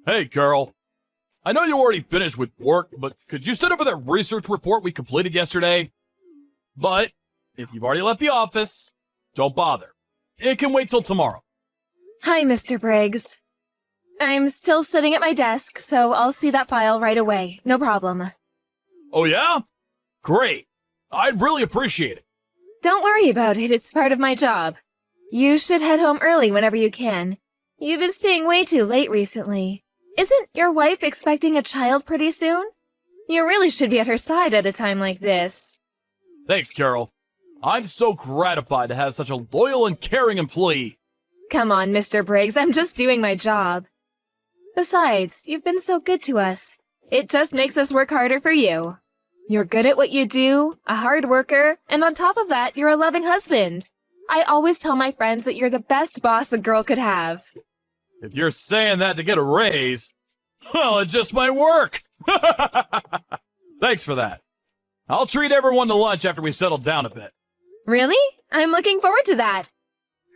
Hey, Carol. I know you already finished with work, but could you send over that research report we completed yesterday? But if you've already left the office, don't bother. It can wait till tomorrow. Hi, Mr. Briggs. I'm still sitting at my desk, so I'll see that file right away. No problem. Oh, yeah? Great. I'd really appreciate it. Don't worry about it. It's part of my job. You should head home early whenever you can. You've been staying way too late recently. Isn't your wife expecting a child pretty soon? You really should be at her side at a time like this. Thanks, Carol. I'm so gratified to have such a loyal and caring employee. Come on, Mr. Briggs. I'm just doing my job. Besides, you've been so good to us. It just makes us work harder for you. You're good at what you do, a hard worker, and on top of that, you're a loving husband. I always tell my friends that you're the best boss a girl could have. If you're saying that to get a raise, well, it just might work. Thanks for that. I'll treat everyone to lunch after we settle down a bit. Really? I'm looking forward to that.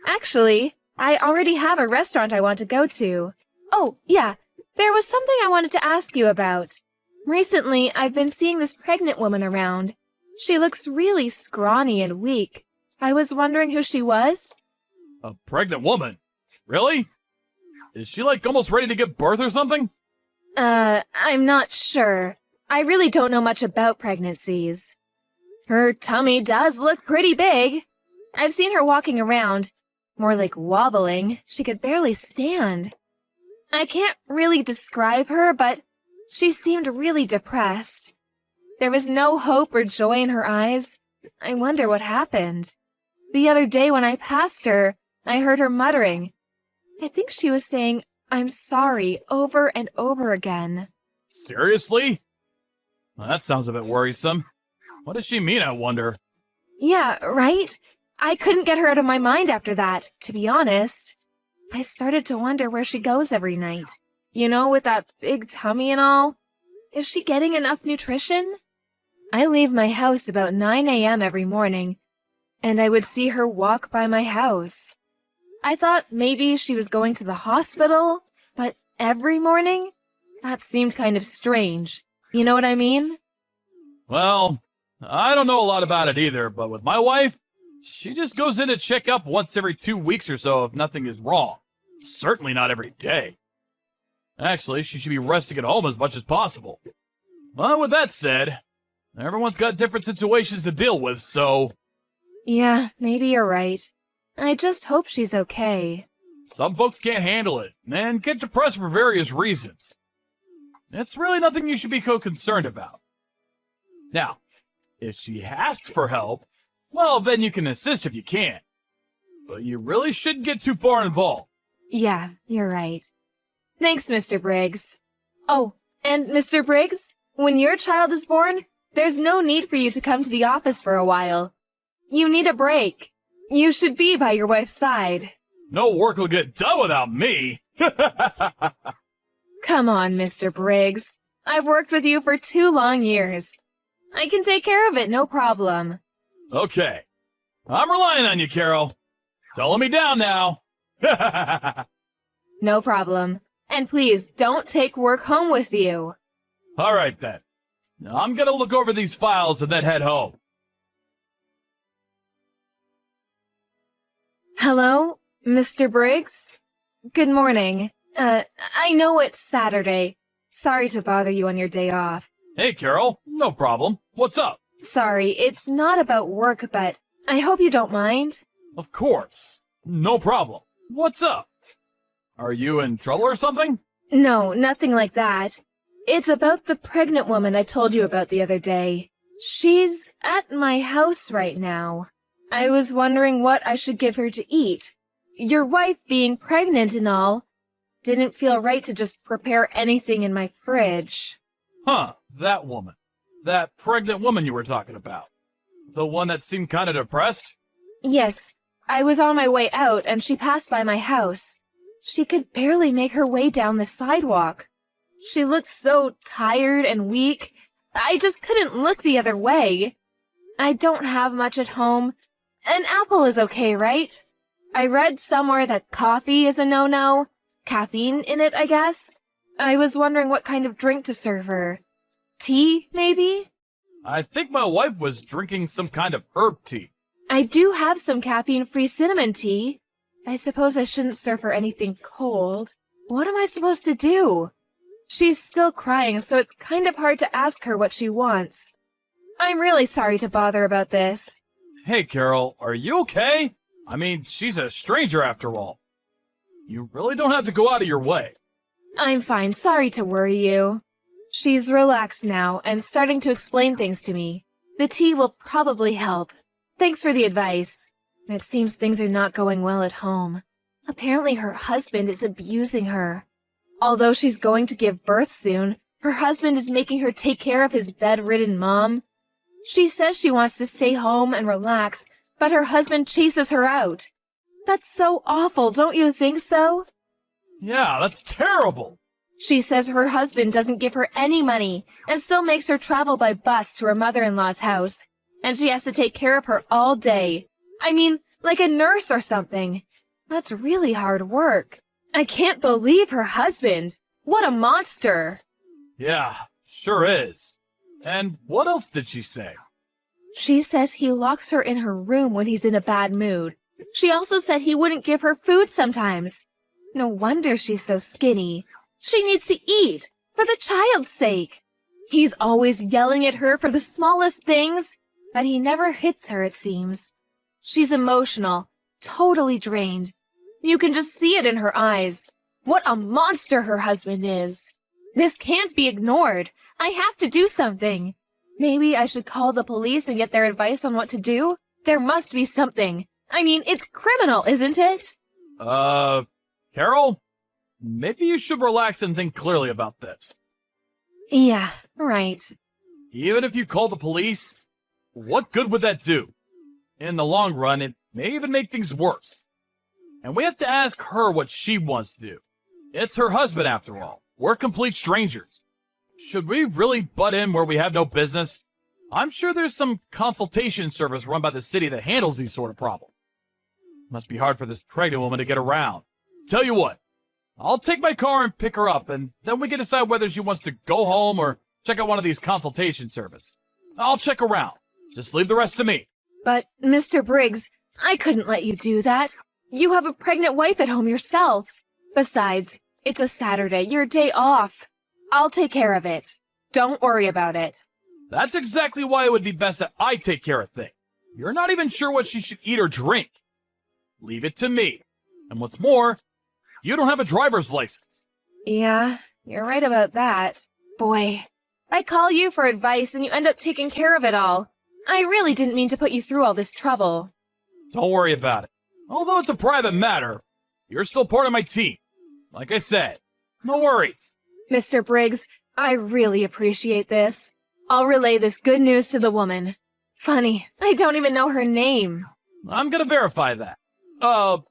Actually, I already have a restaurant I want to go to. Oh, yeah, there was something I wanted to ask you about. Recently, I've been seeing this pregnant woman around. She looks really scrawny and weak. I was wondering who she was. A pregnant woman? Really? Is she like almost ready to give birth or something? I'm not sure. I really don't know much about pregnancies. Her tummy does look pretty big. I've seen her walking around. More like wobbling. She could barely stand. I can't really describe her, but she seemed really depressed. There was no hope or joy in her eyes. I wonder what happened. The other day when I passed her, I heard her muttering. I think she was saying, "I'm sorry," over and over again. Seriously? Well, that sounds a bit worrisome. What does she mean, I wonder? Yeah, right? I couldn't get her out of my mind after that, to be honest. I started to wonder where she goes every night. You know, with that big tummy and all. Is she getting enough nutrition? I leave my house about 9 a.m. every morning, and I would see her walk by my house. I thought maybe she was going to the hospital, but every morning? That seemed kind of strange. You know what I mean? Well, I don't know a lot about it either, but with my wife, she just goes in to check up once every 2 weeks or so if nothing is wrong. Certainly not every day. Actually, she should be resting at home as much as possible. Well, with that said, everyone's got different situations to deal with, so... Yeah, maybe you're right. I just hope she's okay. Some folks can't handle it, and get depressed for various reasons. It's really nothing you should be concerned about. Now, if she asks for help, well, then you can assist if you can. But you really shouldn't get too far involved. Yeah, you're right. Thanks, Mr. Briggs. Oh, and Mr. Briggs, when your child is born, there's no need for you to come to the office for a while. You need a break. You should be by your wife's side. No work will get done without me. Come on, Mr. Briggs. I've worked with you for 2 long years. I can take care of it, no problem. Okay. I'm relying on you, Carol. Don't let me down now. No problem. And please, don't take work home with you. All right, then. Now, I'm gonna look over these files and then head home. Hello, Mr. Briggs? Good morning. I know it's Saturday. Sorry to bother you on your day off. Hey, Carol. No problem. What's up? Sorry, it's not about work, but I hope you don't mind. Of course. No problem. What's up? Are you in trouble or something? No, nothing like that. It's about the pregnant woman I told you about the other day. She's at my house right now. I was wondering what I should give her to eat. Your wife being pregnant and all, didn't feel right to just prepare anything in my fridge. Huh, that woman. That pregnant woman you were talking about. The one that seemed kind of depressed? Yes, I was on my way out and she passed by my house. She could barely make her way down the sidewalk. She looked so tired and weak, I just couldn't look the other way. I don't have much at home. An apple is okay, right? I read somewhere that coffee is a no-no. Caffeine in it, I guess. I was wondering what kind of drink to serve her. Tea, maybe? I think my wife was drinking some kind of herb tea. I do have some caffeine-free cinnamon tea. I suppose I shouldn't serve her anything cold. What am I supposed to do? She's still crying, so it's kind of hard to ask her what she wants. I'm really sorry to bother about this. Hey, Carol, are you okay? I mean, she's a stranger after all. You really don't have to go out of your way. I'm fine, sorry to worry you. She's relaxed now and starting to explain things to me. The tea will probably help. Thanks for the advice. It seems things are not going well at home. Apparently her husband is abusing her. Although she's going to give birth soon, her husband is making her take care of his bedridden mom. She says she wants to stay home and relax, but her husband chases her out. That's so awful, don't you think so? Yeah, that's terrible. She says her husband doesn't give her any money and still makes her travel by bus to her mother-in-law's house, and she has to take care of her all day. I mean, like a nurse or something. That's really hard work. I can't believe her husband. What a monster. Yeah, sure is. And what else did she say? She says he locks her in her room when he's in a bad mood. She also said he wouldn't give her food sometimes. No wonder she's so skinny. She needs to eat, for the child's sake. He's always yelling at her for the smallest things, but he never hits her, it seems. She's emotional, totally drained. You can just see it in her eyes. What a monster her husband is. This can't be ignored. I have to do something. Maybe I should call the police and get their advice on what to do? There must be something. I mean, it's criminal, isn't it? Carol? Maybe you should relax and think clearly about this. Yeah, right. Even if you call the police, what good would that do? In the long run, it may even make things worse. And we have to ask her what she wants to do. It's her husband, after all. We're complete strangers. Should we really butt in where we have no business? I'm sure there's some consultation service run by the city that handles these sort of problems. Must be hard for this pregnant woman to get around. Tell you what, I'll take my car and pick her up, and then we can decide whether she wants to go home or check out one of these consultation services. I'll check around. Just leave the rest to me. But, Mr. Briggs, I couldn't let you do that. You have a pregnant wife at home yourself. Besides, it's a Saturday, your day off. I'll take care of it. Don't worry about it. That's exactly why it would be best that I take care of things. You're not even sure what she should eat or drink. Leave it to me. And what's more, you don't have a driver's license. Yeah, you're right about that. Boy, I call you for advice and you end up taking care of it all. I really didn't mean to put you through all this trouble. Don't worry about it. Although it's a private matter, you're still part of my team. Like I said, no worries. Mr. Briggs, I really appreciate this. I'll relay this good news to the woman. Funny, I don't even know her name. I'm gonna verify that. I'm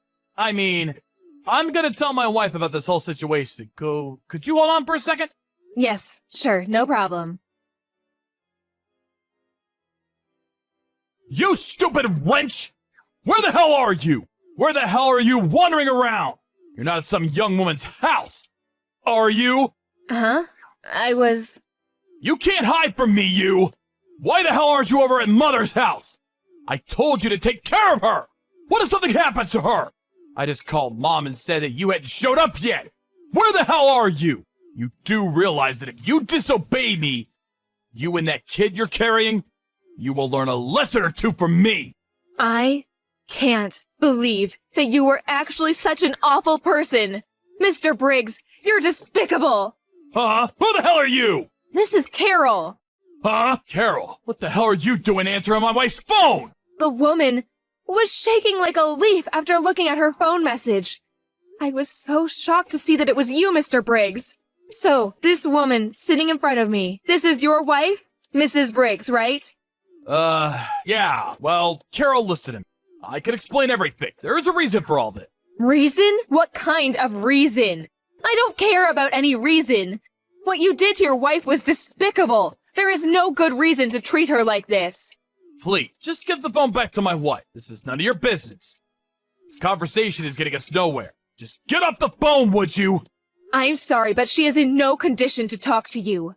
gonna tell my wife about this whole situation. Could you hold on for a second? Yes, sure, no problem. You stupid wench! Where the hell are you? Where the hell are you wandering around? You're not at some young woman's house, are you? Huh? You can't hide from me, you! Why the hell aren't you over at Mother's house? I told you to take care of her! What if something happens to her? I just called Mom and said that you hadn't showed up yet! Where the hell are you? You do realize that if you disobey me, you and that kid you're carrying, you will learn a lesson or two from me! I can't believe that you were actually such an awful person. Mr. Briggs, you're despicable! Huh? Who the hell are you? This is Carol. Huh? Carol, what the hell are you doing answering my wife's phone? The woman was shaking like a leaf after looking at her phone message. I was so shocked to see that it was you, Mr. Briggs. So, this woman sitting in front of me, this is your wife? Mrs. Briggs, right? Yeah. Well, Carol, listen to me. I can explain everything. There is a reason for all this. Reason? What kind of reason? I don't care about any reason. What you did to your wife was despicable. There is no good reason to treat her like this. Please, just give the phone back to my wife. This is none of your business. This conversation is getting us nowhere. Just get off the phone, would you? I'm sorry, but she is in no condition to talk to you.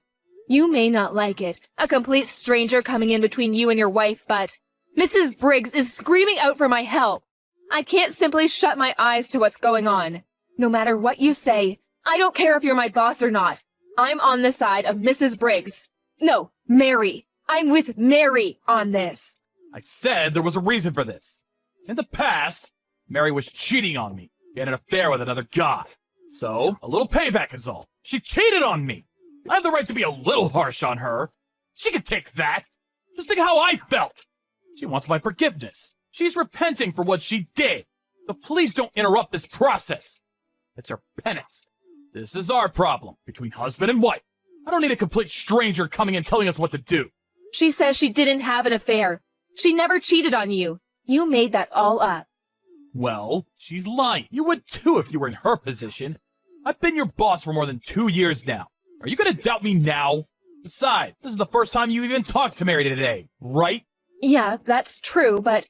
You may not like it, a complete stranger coming in between you and your wife, but Mrs. Briggs is screaming out for my help. I can't simply shut my eyes to what's going on. No matter what you say, I don't care if you're my boss or not. I'm on the side of Mrs. Briggs. No, Mary. I'm with Mary on this. I said there was a reason for this. In the past, Mary was cheating on me. She had an affair with another guy. So, a little payback is all. She cheated on me. I have the right to be a little harsh on her. She can take that. Just think how I felt. She wants my forgiveness. She's repenting for what she did. But please don't interrupt this process. It's her penance. This is our problem, between husband and wife. I don't need a complete stranger coming and telling us what to do. She says she didn't have an affair. She never cheated on you. You made that all up. Well, she's lying. You would too if you were in her position. I've been your boss for more than 2 years now. Are you gonna doubt me now? Besides, this is the first time you even talked to Mary today, right? Yeah, that's true, but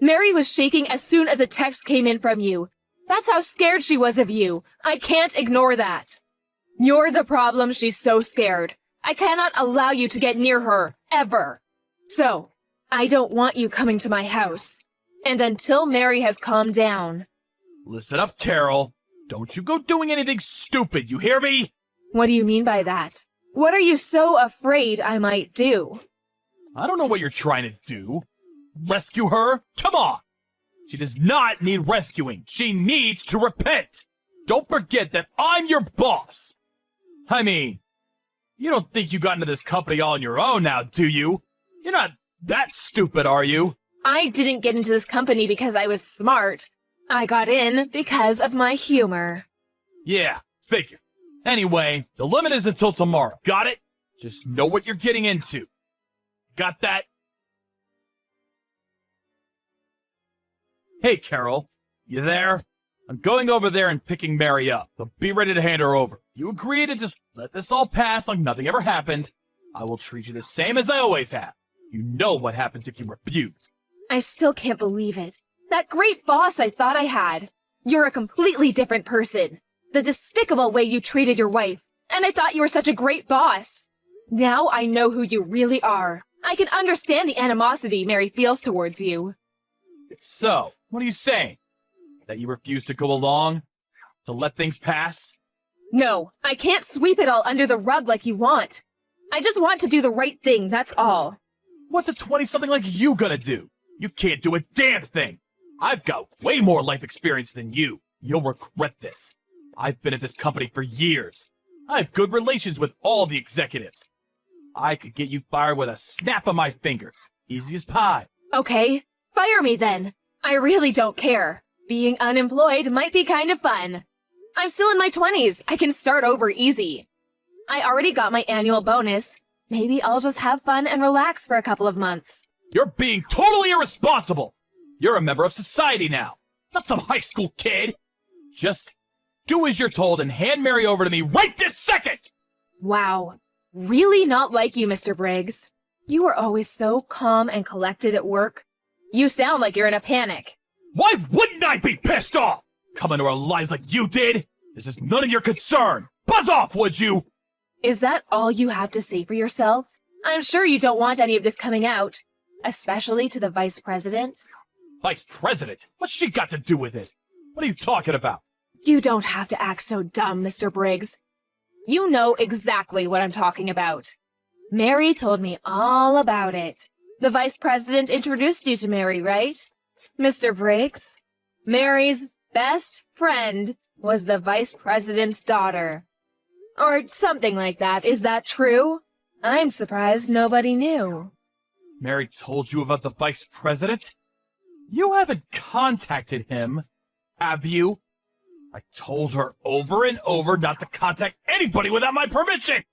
Mary was shaking as soon as a text came in from you. That's how scared she was of you. I can't ignore that. You're the problem. She's so scared. I cannot allow you to get near her, ever. So, I don't want you coming to my house. And until Mary has calmed down. Listen up, Carol. Don't you go doing anything stupid, you hear me? What do you mean by that? What are you so afraid I might do? I don't know what you're trying to do. Rescue her? Come on! She does not need rescuing. She needs to repent. Don't forget that I'm your boss. I mean, you don't think you got into this company all on your own now, do you? You're not that stupid, are you? I didn't get into this company because I was smart. I got in because of my humor. Yeah, figure. Anyway, the limit is until tomorrow. Got it? Just know what you're getting into. Got that? Hey, Carol. You there? I'm going over there and picking Mary up, but be ready to hand her over. You agree to just let this all pass like nothing ever happened. I will treat you the same as I always have. You know what happens if you refuse. I still can't believe it. That great boss I thought I had. You're a completely different person. The despicable way you treated your wife. And I thought you were such a great boss. Now I know who you really are. I can understand the animosity Mary feels towards you. So, what are you saying? That you refuse to go along? To let things pass? No, I can't sweep it all under the rug like you want. I just want to do the right thing, that's all. What's a 20-something like you gonna do? You can't do a damn thing. I've got way more life experience than you. You'll regret this. I've been at this company for years. I have good relations with all the executives. I could get you fired with a snap of my fingers. Easy as pie. Okay, fire me then. I really don't care. Being unemployed might be kind of fun. I'm still in my 20s. I can start over easy. I already got my annual bonus. Maybe I'll just have fun and relax for a couple of months. You're being totally irresponsible. You're a member of society now, not some high school kid. Just do as you're told and hand Mary over to me right this second! Wow. Really not like you, Mr. Briggs. You are always so calm and collected at work. You sound like you're in a panic. Why wouldn't I be pissed off? Come into our lives like you did? This is none of your concern. Buzz off, would you? Is that all you have to say for yourself? I'm sure you don't want any of this coming out, especially to the vice president. Vice president? What's she got to do with it? What are you talking about? You don't have to act so dumb, Mr. Briggs. You know exactly what I'm talking about. Mary told me all about it. The vice president introduced you to Mary, right? Mr. Briggs, Mary's best friend was the vice president's daughter. Or something like that. Is that true? I'm surprised nobody knew. Mary told you about the vice president? You haven't contacted him, have you? I told her over and over not to contact anybody without my permission!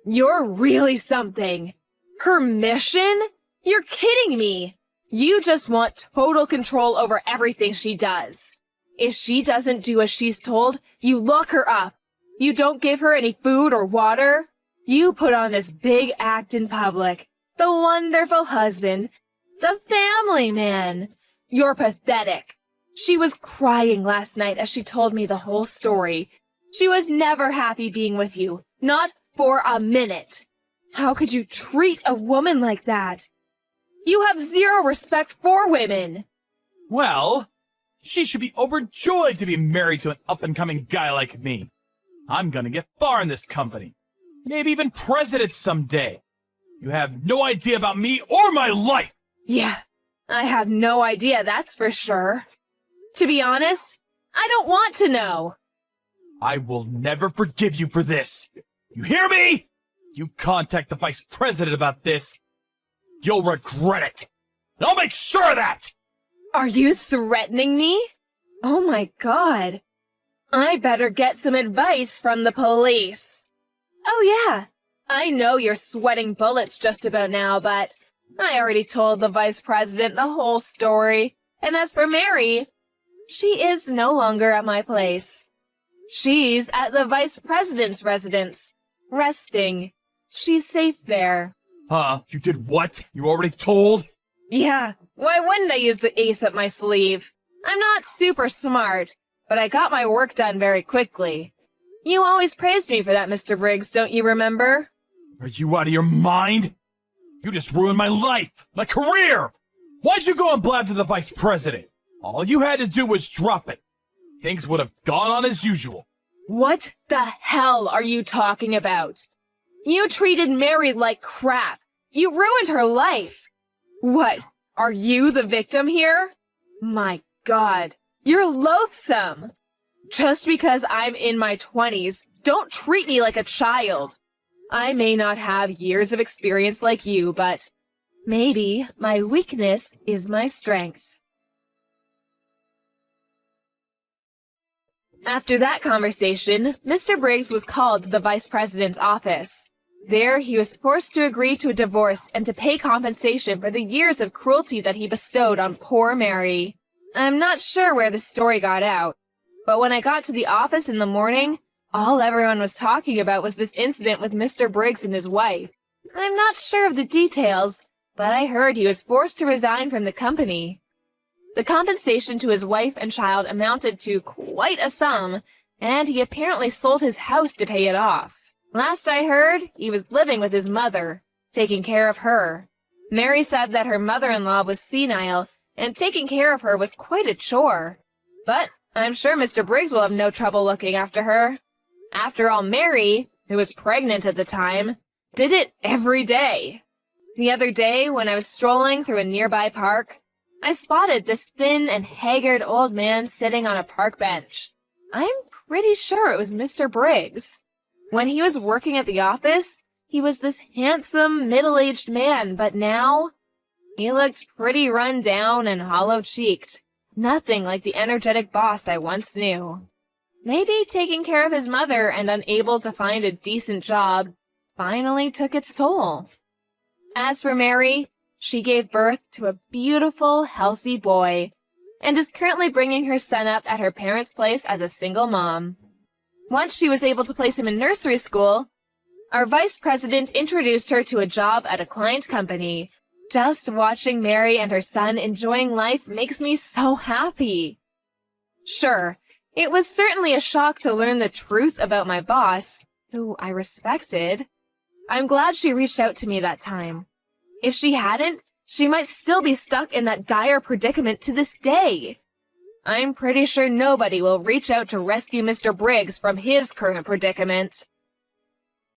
You're really something. Permission? You're kidding me. You just want total control over everything she does. If she doesn't do as she's told, you lock her up. You don't give her any food or water. You put on this big act in public. The wonderful husband. The family man. You're pathetic. She was crying last night as she told me the whole story. She was never happy being with you. Not for a minute. How could you treat a woman like that? You have zero respect for women. Well, she should be overjoyed to be married to an up-and-coming guy like me. I'm gonna get far in this company. Maybe even president someday. You have no idea about me or my life! Yeah, I have no idea, that's for sure. To be honest, I don't want to know. I will never forgive you for this. You hear me? You contact the vice president about this. You'll regret it. And I'll make sure of that! Are you threatening me? Oh my god. I better get some advice from the police. Oh yeah, I know you're sweating bullets just about now, but I already told the vice president the whole story. And as for Mary, she is no longer at my place. She's at the vice president's residence, resting. She's safe there. Huh? You did what? You already told? Yeah, why wouldn't I use the ace up my sleeve? I'm not super smart, but I got my work done very quickly. You always praised me for that, Mr. Briggs, don't you remember? Are you out of your mind? You just ruined my life, my career! Why'd you go and blab to the vice president? All you had to do was drop it. Things would have gone on as usual. What the hell are you talking about? You treated Mary like crap. You ruined her life. What, are you the victim here? My God, you're loathsome. Just because I'm in my 20s, don't treat me like a child. I may not have years of experience like you, but maybe my weakness is my strength. After that conversation, Mr. Briggs was called to the vice president's office. There, he was forced to agree to a divorce and to pay compensation for the years of cruelty that he bestowed on poor Mary. I'm not sure where the story got out, but when I got to the office in the morning, all everyone was talking about was this incident with Mr. Briggs and his wife. I'm not sure of the details, but I heard he was forced to resign from the company. The compensation to his wife and child amounted to quite a sum, and he apparently sold his house to pay it off. Last I heard, he was living with his mother, taking care of her. Mary said that her mother-in-law was senile, and taking care of her was quite a chore. But I'm sure Mr. Briggs will have no trouble looking after her. After all, Mary, who was pregnant at the time, did it every day. The other day, when I was strolling through a nearby park, I spotted this thin and haggard old man sitting on a park bench. I'm pretty sure it was Mr. Briggs. When he was working at the office, he was this handsome, middle-aged man, but now he looked pretty run down and hollow-cheeked. Nothing like the energetic boss I once knew. Maybe taking care of his mother and unable to find a decent job finally took its toll. As for Mary, she gave birth to a beautiful, healthy boy, and is currently bringing her son up at her parents' place as a single mom. Once she was able to place him in nursery school, our vice president introduced her to a job at a client company. Just watching Mary and her son enjoying life makes me so happy. Sure, it was certainly a shock to learn the truth about my boss, who I respected. I'm glad she reached out to me that time. If she hadn't, she might still be stuck in that dire predicament to this day. I'm pretty sure nobody will reach out to rescue Mr. Briggs from his current predicament.